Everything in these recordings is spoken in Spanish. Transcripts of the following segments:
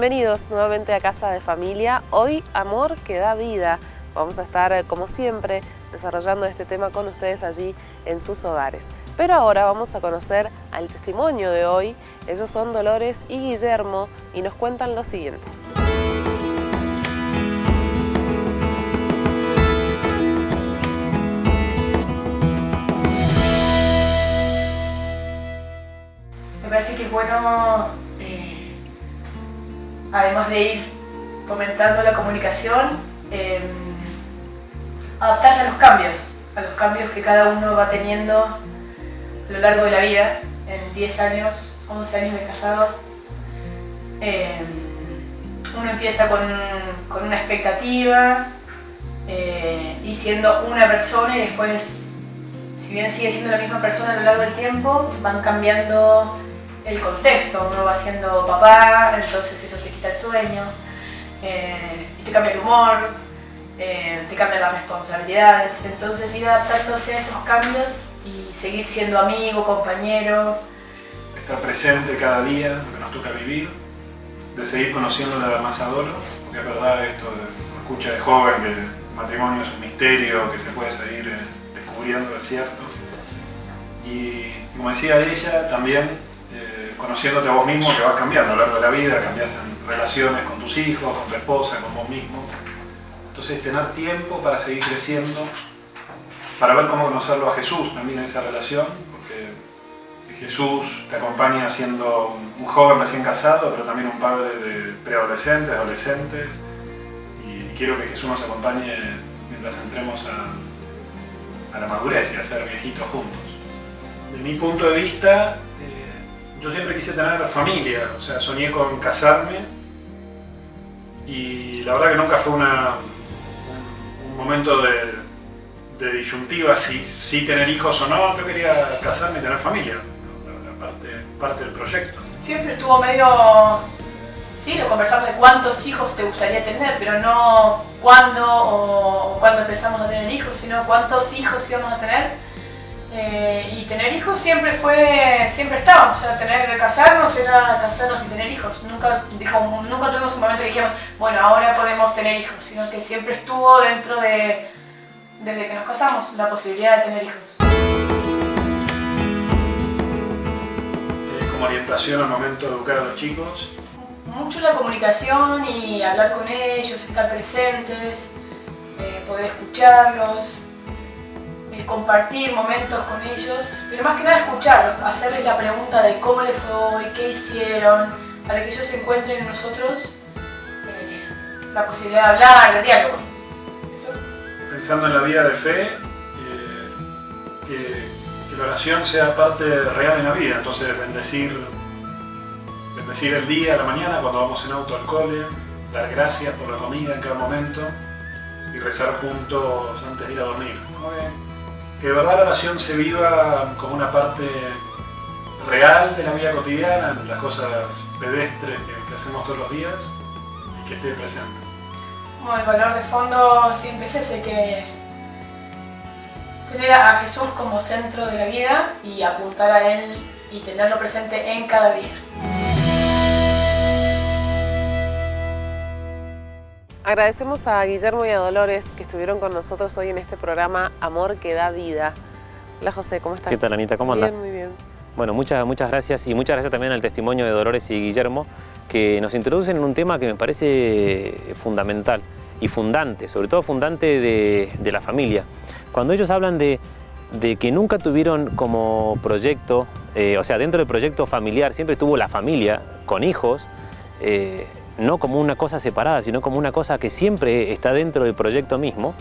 Bienvenidos nuevamente a Casa de Familia. Hoy, amor que da vida. Vamos a estar, como siempre, desarrollando este tema con ustedes allí en sus hogares. Pero ahora vamos a conocer al testimonio de hoy. Ellos son Dolores y Guillermo y nos cuentan lo siguiente. Me parece que es bueno, además de ir fomentando la comunicación, adaptarse a los cambios que cada uno va teniendo a lo largo de la vida. En 10 años, 11 años de casados, uno empieza con una expectativa y siendo una persona, y después, si bien sigue siendo la misma persona a lo largo del tiempo, van cambiando el contexto. Uno va siendo papá, entonces eso te quita el sueño, y te cambia el humor, te cambian las responsabilidades. Entonces ir adaptándose a esos cambios y seguir siendo amigo, compañero. Estar presente cada día, lo que nos toca vivir, de seguir conociéndola más a Dolo, porque es verdad esto, uno escucha de joven que el matrimonio es un misterio que se puede seguir descubriendo, es cierto. Y como decía ella, también conociéndote a vos mismo, que vas cambiando a lo largo de la vida, cambias en relaciones con tus hijos, con tu esposa, con vos mismo. Entonces tener tiempo para seguir creciendo, para ver cómo conocerlo a Jesús también en esa relación, porque Jesús te acompaña siendo un joven recién casado, pero también un padre de preadolescentes, adolescentes, y quiero que Jesús nos acompañe mientras entremos a la madurez y a ser viejitos juntos. De mi punto de vista, yo siempre quise tener familia, o sea, soñé con casarme y la verdad que nunca fue un momento de disyuntiva si tener hijos o no. Yo quería casarme y tener familia, parte del proyecto. Siempre estuvo medio, sí, lo conversamos de cuántos hijos te gustaría tener, pero no cuándo o cuándo empezamos a tener hijos, sino cuántos hijos íbamos a tener. Y tener hijos siempre estaba, o sea, casarnos era casarnos y tener hijos. Nunca tuvimos un momento que dijimos, bueno, ahora podemos tener hijos, sino que siempre estuvo desde que nos casamos, la posibilidad de tener hijos. Como orientación al momento de educar a los chicos. Mucho la comunicación y hablar con ellos, estar presentes, poder escucharlos. Compartir momentos con ellos, pero más que nada escucharlos, hacerles la pregunta de cómo les fue hoy, qué hicieron, para que ellos encuentren en nosotros la posibilidad de hablar, de diálogo. ¿Eso? Pensando en la vida de fe, que la oración sea parte real en la vida, entonces bendecir el día, la mañana, cuando vamos en auto al cole, dar gracias por la comida en cada momento y rezar juntos antes de ir a dormir. Muy bien. Que de verdad la oración se viva como una parte real de la vida cotidiana, en las cosas pedestres que hacemos todos los días, y que esté presente. Bueno, el valor de fondo siempre es ese, que tener a Jesús como centro de la vida y apuntar a Él y tenerlo presente en cada día. Agradecemos a Guillermo y a Dolores que estuvieron con nosotros hoy en este programa Amor que da vida. Hola José, ¿cómo estás? ¿Qué tal, Anita? ¿Cómo andas? Bien, muy bien. Bueno, muchas gracias, y muchas gracias también al testimonio de Dolores y Guillermo, que nos introducen en un tema que me parece fundamental y fundante, sobre todo fundante de la familia. Cuando ellos hablan de que nunca tuvieron como proyecto, o sea, dentro del proyecto familiar siempre estuvo la familia con hijos, no como una cosa separada, sino como una cosa que siempre está dentro del proyecto mismo,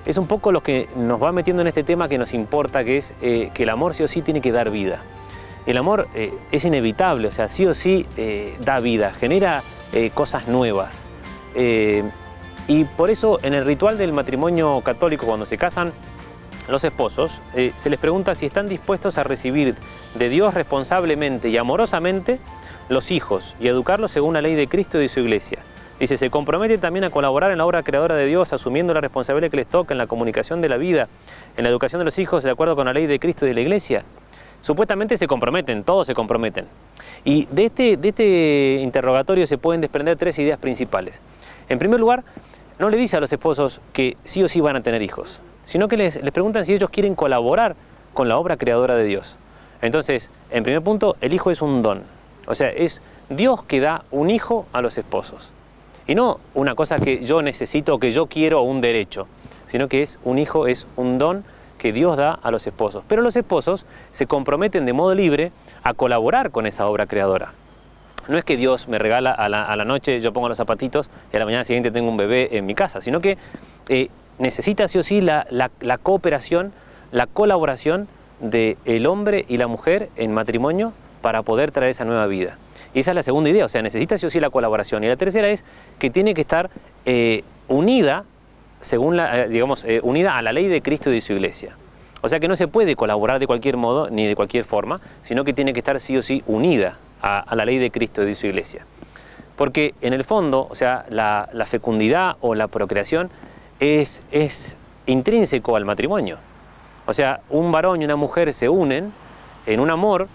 es un poco lo que nos va metiendo en este tema que nos importa, que es que el amor sí o sí tiene que dar vida. El amor es inevitable, o sea, sí o sí da vida, genera cosas nuevas. Y por eso en el ritual del matrimonio católico, cuando se casan los esposos, se les pregunta si están dispuestos a recibir de Dios responsablemente y amorosamente los hijos y educarlos según la ley de Cristo y de su Iglesia. Dice, se compromete también a colaborar en la obra creadora de Dios, asumiendo la responsabilidad que les toca en la comunicación de la vida, en la educación de los hijos de acuerdo con la ley de Cristo y de la Iglesia. supuestamente se comprometen, todos se comprometen. Y de este interrogatorio se pueden desprender 3 ideas principales. En primer lugar, no le dice a los esposos que sí o sí van a tener hijos, sino que les preguntan si ellos quieren colaborar con la obra creadora de Dios. Entonces, en primer punto, el hijo es un don. O sea, es Dios que da un hijo a los esposos. Y no una cosa que yo necesito, que yo quiero o un derecho, sino que un hijo es un don que Dios da a los esposos. Pero los esposos se comprometen de modo libre a colaborar con esa obra creadora. No es que Dios me regala a la noche, yo pongo los zapatitos y a la mañana siguiente tengo un bebé en mi casa, sino que necesita sí o sí la cooperación, la colaboración del hombre y la mujer en matrimonio para poder traer esa nueva vida. Y esa es la segunda idea, o sea, necesita sí o sí la colaboración. Y la tercera es que tiene que estar unida, unida a la ley de Cristo y de su iglesia. O sea que no se puede colaborar de cualquier modo ni de cualquier forma, sino que tiene que estar sí o sí unida a la ley de Cristo y de su iglesia. Porque en el fondo, o sea, la fecundidad o la procreación es intrínseco al matrimonio. O sea, un varón y una mujer se unen en un amor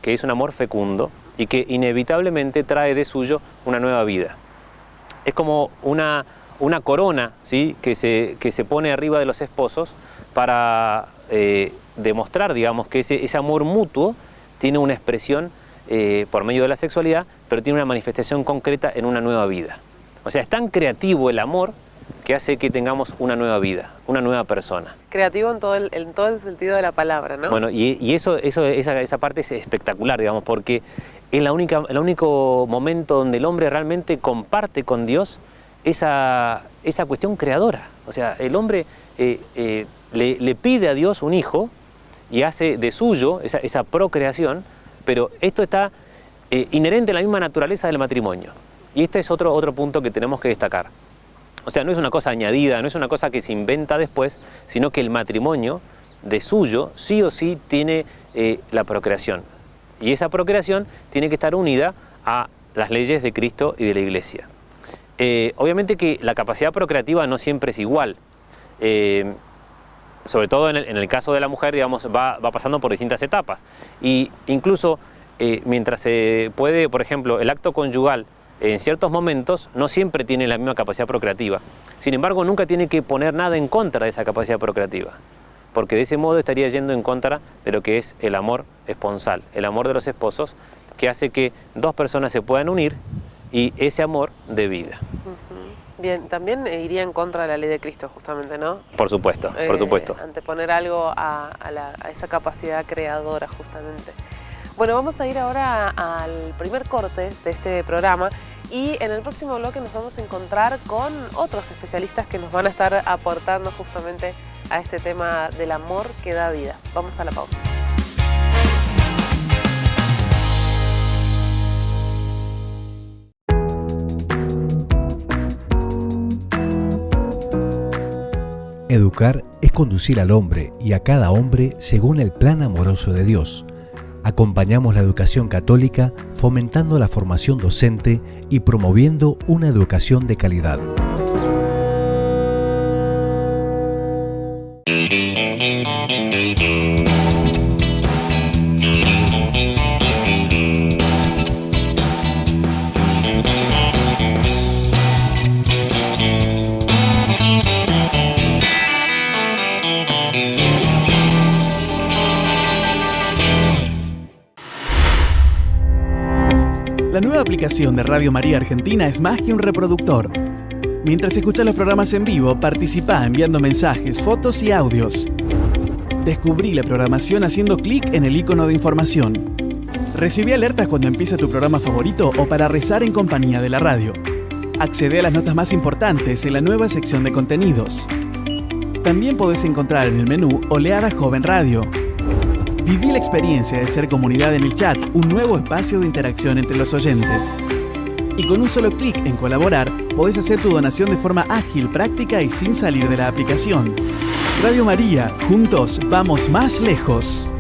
que es un amor fecundo y que inevitablemente trae de suyo una nueva vida. Es como una corona, ¿sí?, que se pone arriba de los esposos para demostrar, digamos, que ese amor mutuo tiene una expresión por medio de la sexualidad, pero tiene una manifestación concreta en una nueva vida. O sea, es tan creativo el amor que hace que tengamos una nueva vida, una nueva persona. Creativo en todo el sentido de la palabra, ¿no? Bueno, y esa parte es espectacular, digamos, porque es el único momento donde el hombre realmente comparte con Dios esa cuestión creadora. O sea, el hombre le pide a Dios un hijo y hace de suyo esa procreación, pero esto está inherente a la misma naturaleza del matrimonio. Y este es otro punto que tenemos que destacar. O sea, no es una cosa añadida, no es una cosa que se inventa después, sino que el matrimonio de suyo sí o sí tiene la procreación. Y esa procreación tiene que estar unida a las leyes de Cristo y de la Iglesia. Obviamente que la capacidad procreativa no siempre es igual. Sobre todo en el caso de la mujer, digamos, va pasando por distintas etapas. Y incluso mientras se puede, por ejemplo, el acto conyugal en ciertos momentos no siempre tiene la misma capacidad procreativa. Sin embargo, nunca tiene que poner nada en contra de esa capacidad procreativa, porque de ese modo estaría yendo en contra de lo que es el amor esponsal, el amor de los esposos, que hace que dos personas se puedan unir y ese amor de vida. Bien, también iría en contra de la ley de Cristo, justamente, ¿no? Por supuesto, por supuesto. Anteponer algo a esa capacidad creadora, justamente. Bueno, vamos a ir ahora al primer corte de este programa y en el próximo bloque nos vamos a encontrar con otros especialistas que nos van a estar aportando justamente a este tema del amor que da vida. Vamos a la pausa. Educar es conducir al hombre y a cada hombre según el plan amoroso de Dios. Acompañamos la educación católica fomentando la formación docente y promoviendo una educación de calidad. La nueva aplicación de Radio María Argentina es más que un reproductor. Mientras escuchas los programas en vivo, participa enviando mensajes, fotos y audios. Descubrí la programación haciendo clic en el icono de información. Recibí alertas cuando empieza tu programa favorito o para rezar en compañía de la radio. Accede a las notas más importantes en la nueva sección de contenidos. También podés encontrar en el menú Oleada Joven Radio. Viví la experiencia de ser comunidad en el chat, un nuevo espacio de interacción entre los oyentes. Y con un solo clic en colaborar, podés hacer tu donación de forma ágil, práctica y sin salir de la aplicación. Radio María, juntos vamos más lejos.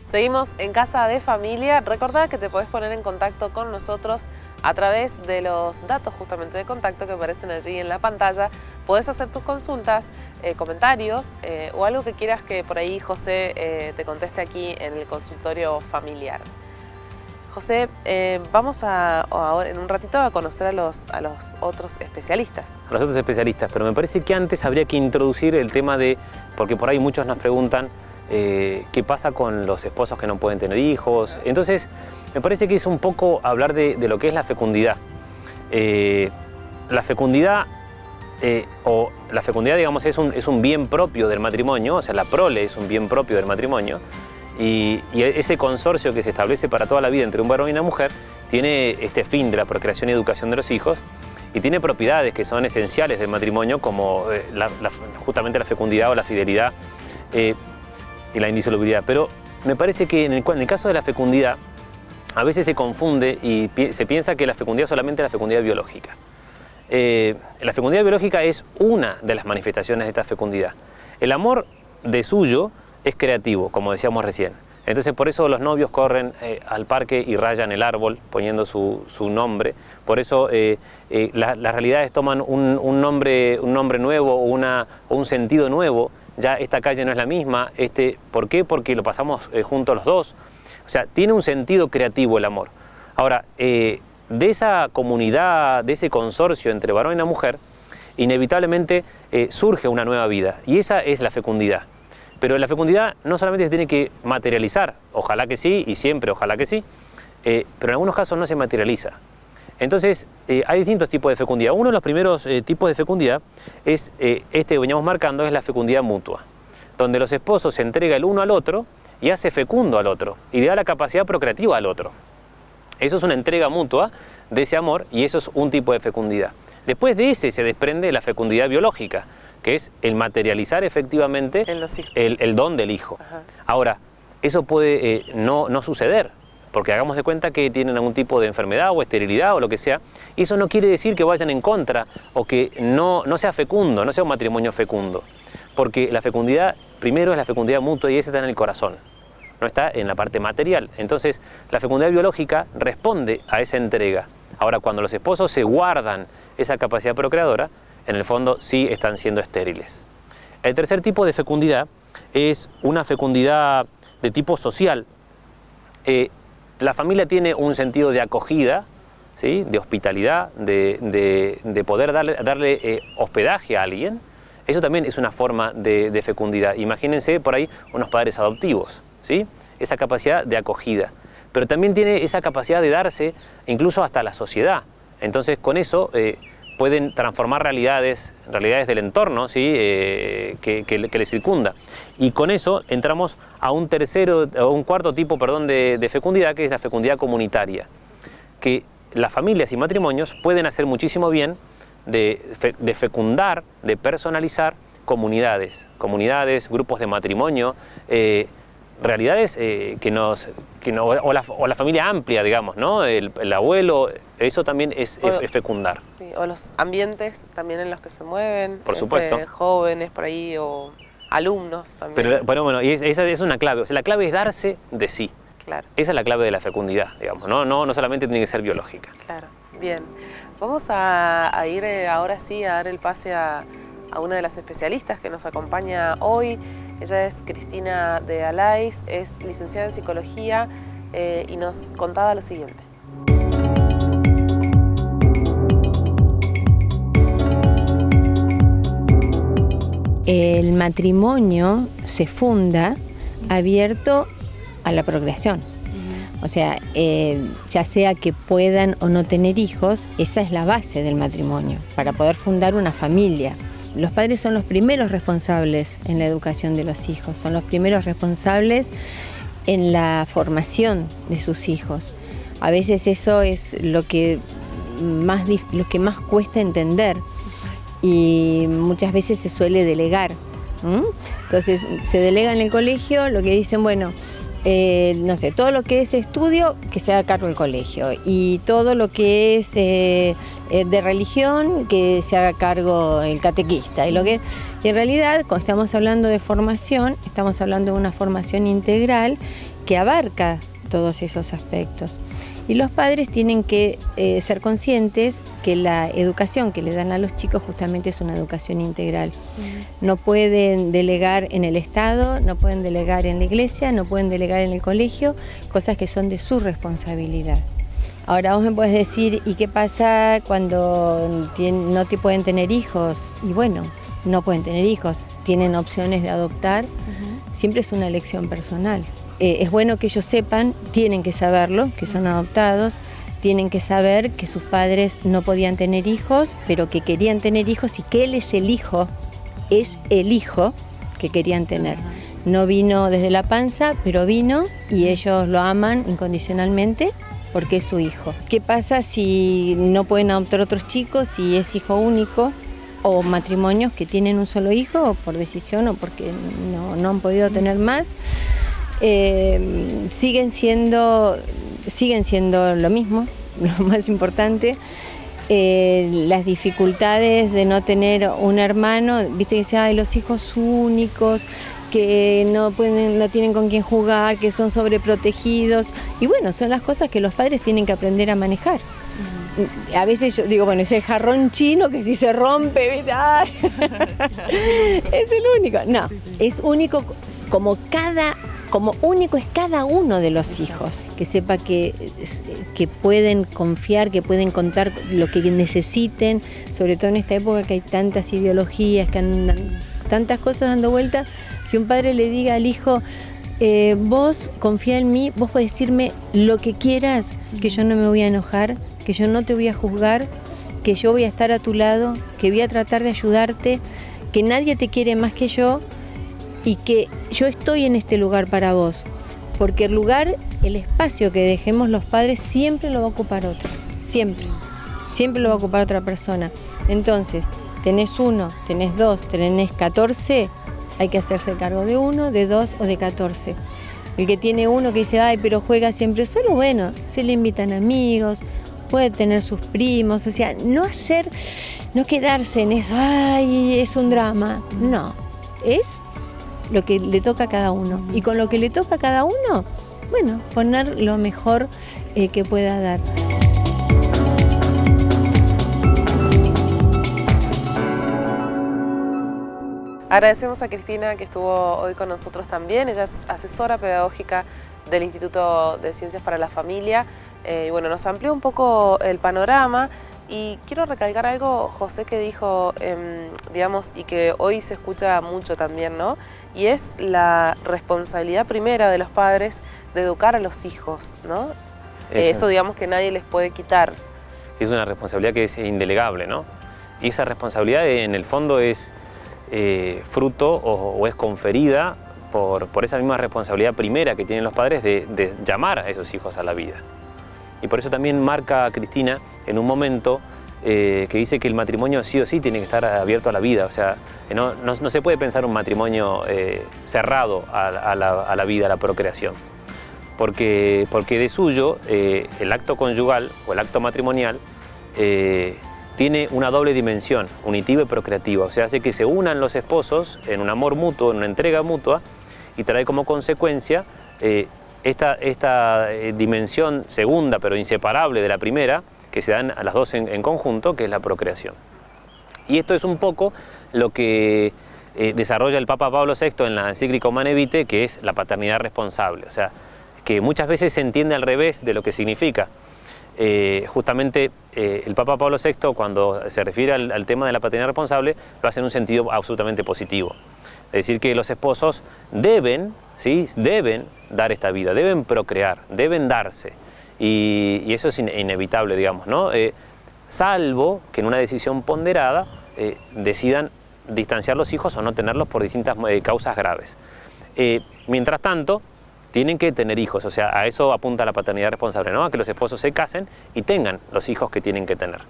Seguimos en Casa de Familia. Recordá que te podés poner en contacto con nosotros a través de los datos justamente de contacto que aparecen allí en la pantalla. Podés hacer tus consultas, comentarios o algo que quieras que por ahí José te conteste aquí en el consultorio familiar. José, vamos ahora en un ratito a conocer a los otros especialistas. A los otros especialistas, pero me parece que antes habría que introducir el tema de, porque por ahí muchos nos preguntan qué pasa con los esposos que no pueden tener hijos. Entonces, me parece que es un poco hablar de lo que es la fecundidad. La fecundidad, digamos, es un bien propio del matrimonio, o sea, la prole es un bien propio del matrimonio. Y ese consorcio que se establece para toda la vida entre un varón y una mujer tiene este fin de la procreación y educación de los hijos y tiene propiedades que son esenciales del matrimonio como justamente la fecundidad o la fidelidad y la indisolubilidad. Pero me parece que en el caso de la fecundidad a veces se confunde y se piensa que la fecundidad solamente es la fecundidad biológica. La fecundidad biológica es una de las manifestaciones de esta fecundidad. El amor de suyo es creativo, como decíamos recién. Entonces por eso los novios corren al parque y rayan el árbol poniendo su nombre. Por eso las realidades toman un nombre nuevo o un sentido nuevo. Ya esta calle no es la misma. ¿Por qué? Porque lo pasamos juntos los dos. O sea, tiene un sentido creativo el amor. Ahora, de esa comunidad, de ese consorcio entre varón y una mujer, inevitablemente surge una nueva vida. Y esa es la fecundidad. Pero la fecundidad no solamente se tiene que materializar, ojalá que sí, y siempre ojalá que sí, pero en algunos casos no se materializa. Entonces, hay distintos tipos de fecundidad. Uno de los primeros tipos de fecundidad es que veníamos marcando, es la fecundidad mutua, donde los esposos se entregan el uno al otro y hace fecundo al otro, y le da la capacidad procreativa al otro. Eso es una entrega mutua de ese amor y eso es un tipo de fecundidad. Después de ese se desprende la fecundidad biológica, que es el materializar efectivamente el don del hijo. Ajá. Ahora, eso puede no suceder, porque hagamos de cuenta que tienen algún tipo de enfermedad o esterilidad o lo que sea, y eso no quiere decir que vayan en contra o que no sea fecundo, no sea un matrimonio fecundo, porque la fecundidad, primero es la fecundidad mutua y esa está en el corazón, no está en la parte material. Entonces, la fecundidad biológica responde a esa entrega. Ahora, cuando los esposos se guardan esa capacidad procreadora, en el fondo sí están siendo estériles. El tercer tipo de fecundidad es una fecundidad de tipo social. La familia tiene un sentido de acogida, ¿sí? De hospitalidad, de poder darle hospedaje a alguien. Eso también es una forma de fecundidad. Imagínense por ahí unos padres adoptivos, ¿sí? Esa capacidad de acogida. Pero también tiene esa capacidad de darse incluso hasta la sociedad. Entonces con eso pueden transformar realidades del entorno, ¿sí? que les circunda. Y con eso entramos a un cuarto tipo de fecundidad, que es la fecundidad comunitaria, que las familias y matrimonios pueden hacer muchísimo bien de fecundar, de personalizar comunidades, grupos de matrimonio, realidades o la familia amplia, digamos, ¿no? El abuelo, eso también es fecundar. Sí, o los ambientes también en los que se mueven. Por supuesto. Jóvenes por ahí o alumnos también. Pero bueno, y esa es una clave. O sea, la clave es darse de sí. Claro. Esa es la clave de la fecundidad, digamos. No solamente tiene que ser biológica. Claro, bien. Vamos a ir ahora sí a dar el pase a una de las especialistas que nos acompaña hoy. Ella es Cristina de Alais, es licenciada en psicología y nos contaba lo siguiente. El matrimonio se funda abierto a la procreación. O sea, ya sea que puedan o no tener hijos, esa es la base del matrimonio, para poder fundar una familia. Los padres son los primeros responsables en la educación de los hijos, son los primeros responsables en la formación de sus hijos. A veces eso es lo que más cuesta entender y muchas veces se suele delegar. Entonces se delega en el colegio lo que dicen, bueno, no sé, todo lo que es estudio, que se haga cargo del colegio, y todo lo que es de religión, que se haga cargo el catequista. Y en realidad, cuando estamos hablando de formación, estamos hablando de una formación integral que abarca todos esos aspectos. Y los padres tienen que ser conscientes que la educación que le dan a los chicos justamente es una educación integral. No pueden delegar en el Estado, no pueden delegar en la iglesia, no pueden delegar en el colegio, cosas que son de su responsabilidad. Ahora vos me podés decir, ¿y qué pasa cuando no te pueden tener hijos? Y bueno, no pueden tener hijos, tienen opciones de adoptar, siempre es una elección personal. Es bueno que ellos sepan, tienen que saberlo, que son adoptados, tienen que saber que sus padres no podían tener hijos, pero que querían tener hijos y que él es el hijo que querían tener. No vino desde la panza, pero vino y ellos lo aman incondicionalmente porque es su hijo. ¿Qué pasa si no pueden adoptar otros chicos, si es hijo único? O matrimonios que tienen un solo hijo, o por decisión o porque no han podido tener más. Siguen siendo lo mismo, lo más importante. Las dificultades de no tener un hermano, viste que dicen, los hijos únicos, que no tienen con quién jugar, que son sobreprotegidos. Y bueno, son las cosas que los padres tienen que aprender a manejar. A veces yo digo, bueno, es el jarrón chino que si se rompe, ¿viste? ¡Ay! Es el único. No, es único como único es cada uno de los hijos, que sepa que pueden confiar, que pueden contar lo que necesiten, sobre todo en esta época que hay tantas ideologías, que andan tantas cosas dando vuelta, que un padre le diga al hijo, vos confía en mí, vos podés decirme lo que quieras, que yo no me voy a enojar, que yo no te voy a juzgar, que yo voy a estar a tu lado, que voy a tratar de ayudarte, que nadie te quiere más que yo, y que yo estoy en este lugar para vos, porque el espacio que dejemos los padres siempre lo va a ocupar otro, siempre lo va a ocupar otra persona. Entonces, tenés 1, tenés 2, tenés 14, hay que hacerse cargo de 1, de 2 o de 14. El que tiene 1 que dice, pero juega siempre solo, bueno, se le invitan amigos, puede tener sus primos, o sea, no quedarse en eso, es un drama, no, es lo que le toca a cada uno. Y con lo que le toca a cada uno, bueno, poner lo mejor que pueda dar. Agradecemos a Cristina que estuvo hoy con nosotros también. Ella es asesora pedagógica del Instituto de Ciencias para la Familia. Y bueno, nos amplió un poco el panorama. Y quiero recalcar algo, José, que dijo, digamos, y que hoy se escucha mucho también, ¿no? Y es la responsabilidad primera de los padres de educar a los hijos, ¿no? Eso, digamos, que nadie les puede quitar. Es una responsabilidad que es indelegable, ¿no? Y esa responsabilidad, en el fondo, es fruto o es conferida por esa misma responsabilidad primera que tienen los padres de llamar a esos hijos a la vida. Y por eso también marca a Cristina en un momento que dice que el matrimonio sí o sí tiene que estar abierto a la vida. O sea, no se puede pensar un matrimonio cerrado a la vida, a la procreación. Porque de suyo el acto conyugal o el acto matrimonial tiene una doble dimensión, unitiva y procreativa. O sea, hace que se unan los esposos en un amor mutuo, en una entrega mutua, y trae como consecuencia esta dimensión segunda pero inseparable de la primera, que se dan a las dos en conjunto, que es la procreación. Y esto es un poco lo que desarrolla el Papa Pablo VI en la encíclica Humanae Vitae, que es la paternidad responsable. O sea, que muchas veces se entiende al revés de lo que significa. Justamente el Papa Pablo VI, cuando se refiere al tema de la paternidad responsable, lo hace en un sentido absolutamente positivo. Es decir, que los esposos deben dar esta vida, deben procrear, deben darse. Y eso es inevitable, digamos, ¿no? Salvo que en una decisión ponderada decidan distanciar los hijos o no tenerlos por distintas causas graves. Mientras tanto, tienen que tener hijos, o sea, a eso apunta la paternidad responsable, ¿no? A que los esposos se casen y tengan los hijos que tienen que tener.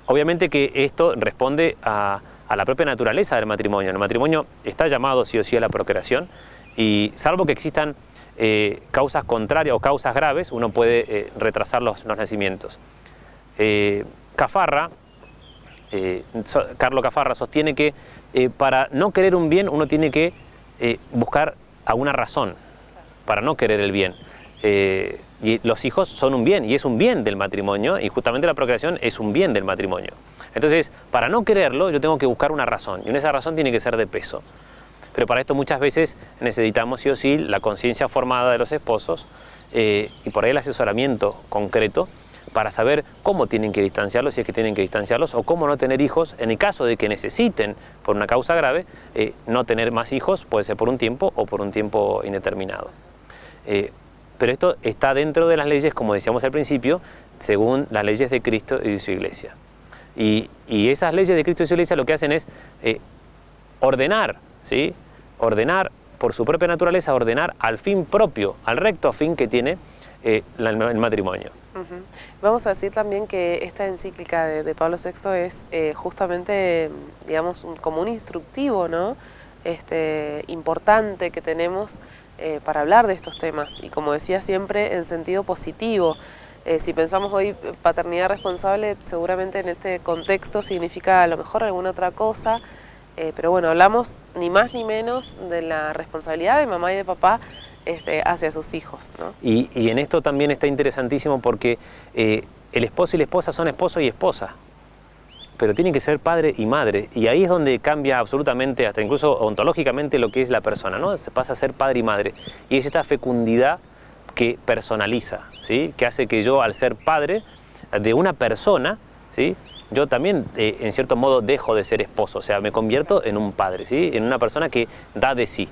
Obviamente que esto responde a la propia naturaleza del matrimonio. El matrimonio está llamado sí o sí a la procreación, y salvo que existan causas contrarias o causas graves, uno puede retrasar los nacimientos. Carlo Cafarra sostiene que para no querer un bien uno tiene que buscar alguna razón para no querer el bien. Y los hijos son un bien, y es un bien del matrimonio, y justamente la procreación es un bien del matrimonio. Entonces, para no quererlo, yo tengo que buscar una razón, y esa razón tiene que ser de peso. Pero para esto muchas veces necesitamos sí o sí la conciencia formada de los esposos y por ahí el asesoramiento concreto para saber cómo tienen que distanciarlos, si es que tienen que distanciarlos, o cómo no tener hijos en el caso de que necesiten, por una causa grave, no tener más hijos, puede ser por un tiempo o por un tiempo indeterminado. Pero esto está dentro de las leyes, como decíamos al principio, según las leyes de Cristo y de su Iglesia. Y esas leyes de Cristo y su Iglesia lo que hacen es ordenar, ¿sí? Ordenar por su propia naturaleza, ordenar al fin propio, al recto fin que tiene el matrimonio. Vamos a decir también que esta encíclica de Pablo VI es justamente, digamos, como un instructivo, ¿no? Importante que tenemos para hablar de estos temas, y como decía siempre, en sentido positivo. Si pensamos hoy paternidad responsable, seguramente en este contexto significa a lo mejor alguna otra cosa, pero bueno, hablamos ni más ni menos de la responsabilidad de mamá y de papá hacia sus hijos, ¿no? Y en esto también está interesantísimo porque el esposo y la esposa son esposo y esposa, pero tienen que ser padre y madre, y ahí es donde cambia absolutamente, hasta incluso ontológicamente, lo que es la persona, ¿no? Se pasa a ser padre y madre, y es esta fecundidad que personaliza, ¿sí? Que hace que yo, al ser padre de una persona, ¿sí? Yo también, en cierto modo, dejo de ser esposo, o sea, me convierto en un padre, ¿sí? En una persona que da de sí.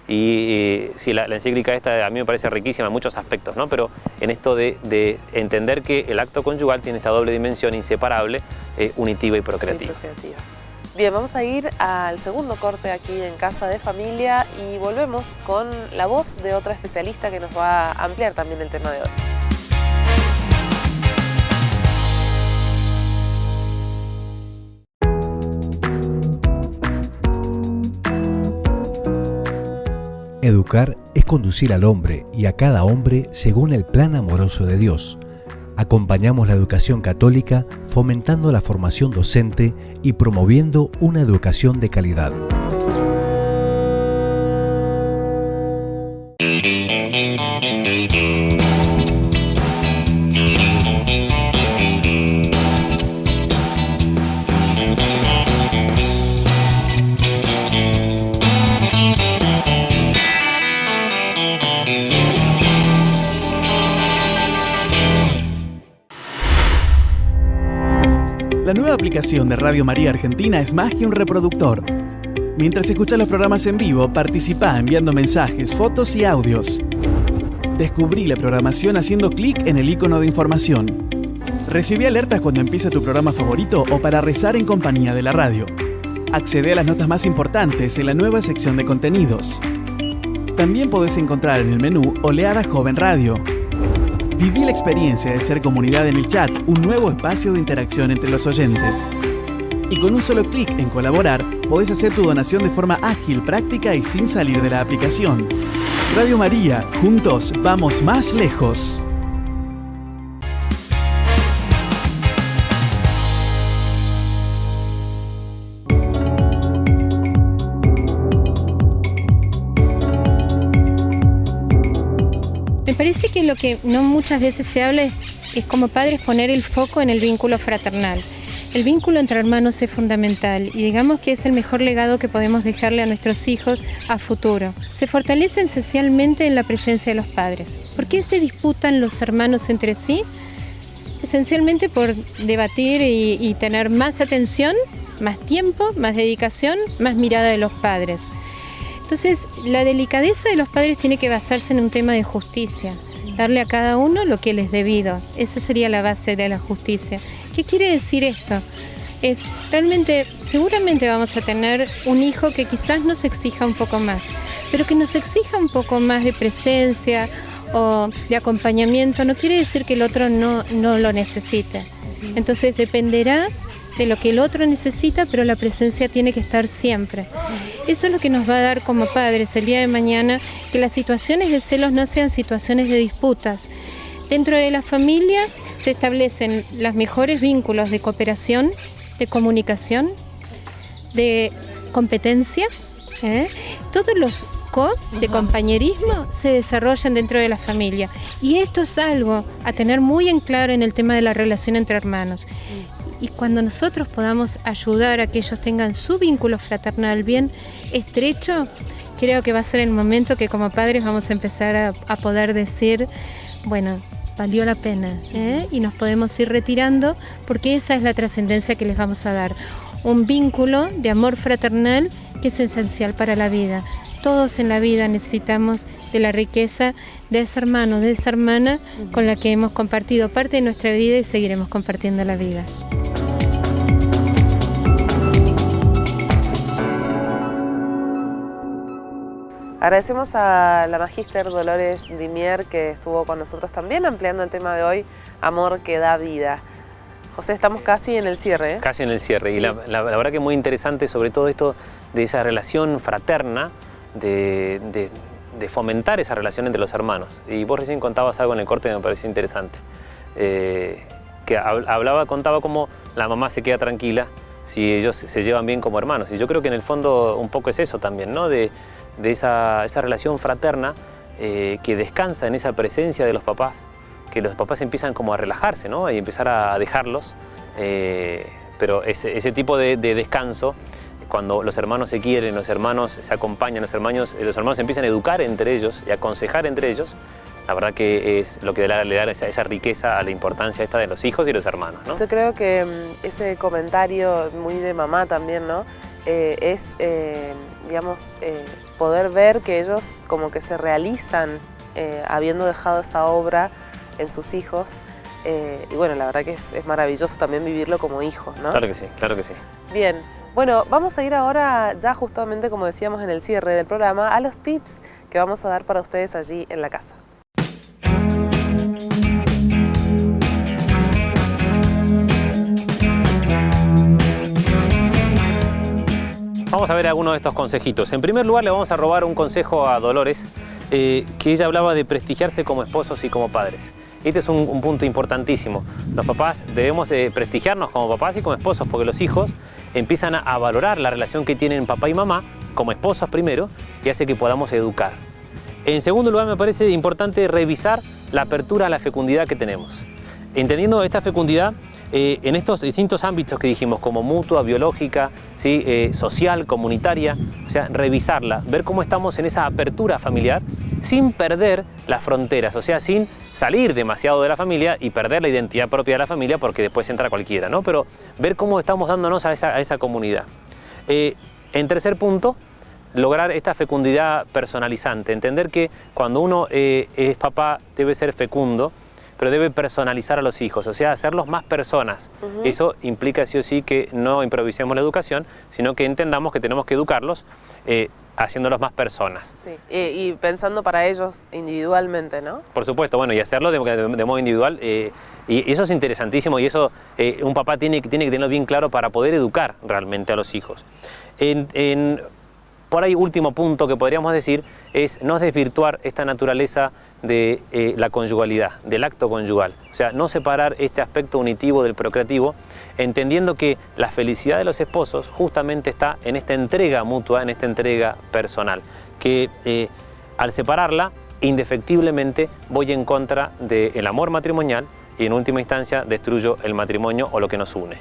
Y sí, la encíclica esta a mí me parece riquísima en muchos aspectos, ¿no? Pero en esto de entender que el acto conyugal tiene esta doble dimensión inseparable, unitiva y procreativa. Bien, vamos a ir al segundo corte aquí en Casa de Familia y volvemos con la voz de otra especialista que nos va a ampliar también el tema de hoy. Educar es conducir al hombre y a cada hombre según el plan amoroso de Dios. Acompañamos la educación católica fomentando la formación docente y promoviendo una educación de calidad. La nueva aplicación de Radio María Argentina es más que un reproductor. Mientras escuchas los programas en vivo, participa enviando mensajes, fotos y audios. Descubrí la programación haciendo clic en el icono de información. Recibí alertas cuando empieza tu programa favorito o para rezar en compañía de la radio. Accede a las notas más importantes en la nueva sección de contenidos. También podés encontrar en el menú Oleada Joven Radio. Viví la experiencia de ser comunidad en el chat, un nuevo espacio de interacción entre los oyentes. Y con un solo clic en colaborar, podés hacer tu donación de forma ágil, práctica y sin salir de la aplicación. Radio María, juntos vamos más lejos. Me parece que lo que no muchas veces se habla es como padres poner el foco en el vínculo fraternal. El vínculo entre hermanos es fundamental y digamos que es el mejor legado que podemos dejarle a nuestros hijos a futuro. Se fortalece esencialmente en la presencia de los padres. ¿Por qué se disputan los hermanos entre sí? Esencialmente por debatir y tener más atención, más tiempo, más dedicación, más mirada de los padres. Entonces, la delicadeza de los padres tiene que basarse en un tema de justicia, darle a cada uno lo que les es debido. Esa sería la base de la justicia. ¿Qué quiere decir esto? Es realmente, seguramente vamos a tener un hijo que quizás nos exija un poco más, pero que nos exija un poco más de presencia o de acompañamiento, no quiere decir que el otro no lo necesite. Entonces, dependerá de lo que el otro necesita, pero la presencia tiene que estar siempre. Eso es lo que nos va a dar como padres el día de mañana, que las situaciones de celos no sean situaciones de disputas. Dentro de la familia se establecen los mejores vínculos de cooperación, de comunicación, de competencia. Todos los poco de compañerismo se desarrollan dentro de la familia. Y esto es algo a tener muy en claro en el tema de la relación entre hermanos. Y cuando nosotros podamos ayudar a que ellos tengan su vínculo fraternal bien estrecho, creo que va a ser el momento que como padres vamos a empezar a poder decir, bueno, valió la pena, y nos podemos ir retirando, porque esa es la trascendencia que les vamos a dar. Un vínculo de amor fraternal que es esencial para la vida. Todos en la vida necesitamos de la riqueza de ese hermano, de esa hermana con la que hemos compartido parte de nuestra vida y seguiremos compartiendo la vida. Agradecemos a la magíster Dolores Dimier, que estuvo con nosotros también ampliando el tema de hoy, amor que da vida. José, estamos casi en el cierre, ¿eh? Casi en el cierre. Sí. Y la verdad que es muy interesante, sobre todo esto de esa relación fraterna, de fomentar esa relación entre los hermanos. Y vos recién contabas algo en el corte que me pareció interesante. Contaba cómo la mamá se queda tranquila si ellos se llevan bien como hermanos. Y yo creo que en el fondo un poco es eso también, ¿no? De esa relación fraterna que descansa en esa presencia de los papás, que los papás empiezan como a relajarse, ¿no? Y empezar a dejarlos, pero ese tipo de descanso, cuando los hermanos se quieren, los hermanos se acompañan, los hermanos empiezan a educar entre ellos y a aconsejar entre ellos, la verdad que es lo que le da esa riqueza a la importancia esta de los hijos y los hermanos, ¿no? Yo creo que ese comentario muy de mamá también, ¿no? Digamos, poder ver que ellos como que se realizan habiendo dejado esa obra en sus hijos. Y bueno, la verdad que es maravilloso también vivirlo como hijos, ¿no? Claro que sí, claro que sí. Bien, bueno, vamos a ir ahora ya justamente, como decíamos en el cierre del programa, a los tips que vamos a dar para ustedes allí en la casa. Vamos a ver algunos de estos consejitos. En primer lugar, le vamos a robar un consejo a Dolores, que ella hablaba de prestigiarse como esposos y como padres. Este es un punto importantísimo. Los papás debemos prestigiarnos como papás y como esposos, porque los hijos empiezan a valorar la relación que tienen papá y mamá, como esposos primero, y hace que podamos educar. En segundo lugar, me parece importante revisar la apertura a la fecundidad que tenemos. Entendiendo esta fecundidad, en estos distintos ámbitos que dijimos, como mutua, biológica, ¿sí? Social, comunitaria, o sea, revisarla, ver cómo estamos en esa apertura familiar sin perder las fronteras, o sea, sin salir demasiado de la familia y perder la identidad propia de la familia, porque después entra cualquiera, ¿no? Pero ver cómo estamos dándonos a esa comunidad. En tercer punto, lograr esta fecundidad personalizante, entender que cuando uno es papá debe ser fecundo, pero debe personalizar a los hijos, o sea, hacerlos más personas. Eso implica sí o sí que no improvisemos la educación, sino que entendamos que tenemos que educarlos haciéndolos más personas. Sí. Y pensando para ellos individualmente, ¿no? Por supuesto, bueno, y hacerlo de modo individual, y eso es interesantísimo, y eso un papá tiene que tenerlo bien claro para poder educar realmente a los hijos. Por ahí, último punto que podríamos decir es no desvirtuar esta naturaleza de la conyugalidad, del acto conyugal. O sea, no separar este aspecto unitivo del procreativo, entendiendo que la felicidad de los esposos justamente está en esta entrega mutua, en esta entrega personal, que al separarla, indefectiblemente voy en contra del amor matrimonial y en última instancia destruyo el matrimonio o lo que nos une.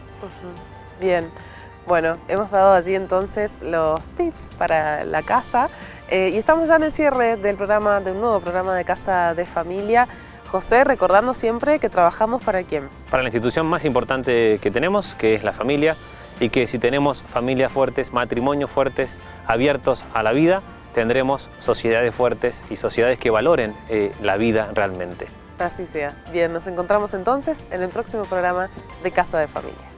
Bien. Bueno, hemos dado allí entonces los tips para la casa y estamos ya en el cierre del programa, de un nuevo programa de Casa de Familia. José, recordando siempre que trabajamos ¿para quién? Para la institución más importante que tenemos, que es la familia, y que si tenemos familias fuertes, matrimonios fuertes, abiertos a la vida, tendremos sociedades fuertes y sociedades que valoren la vida realmente. Así sea. Bien, nos encontramos entonces en el próximo programa de Casa de Familia.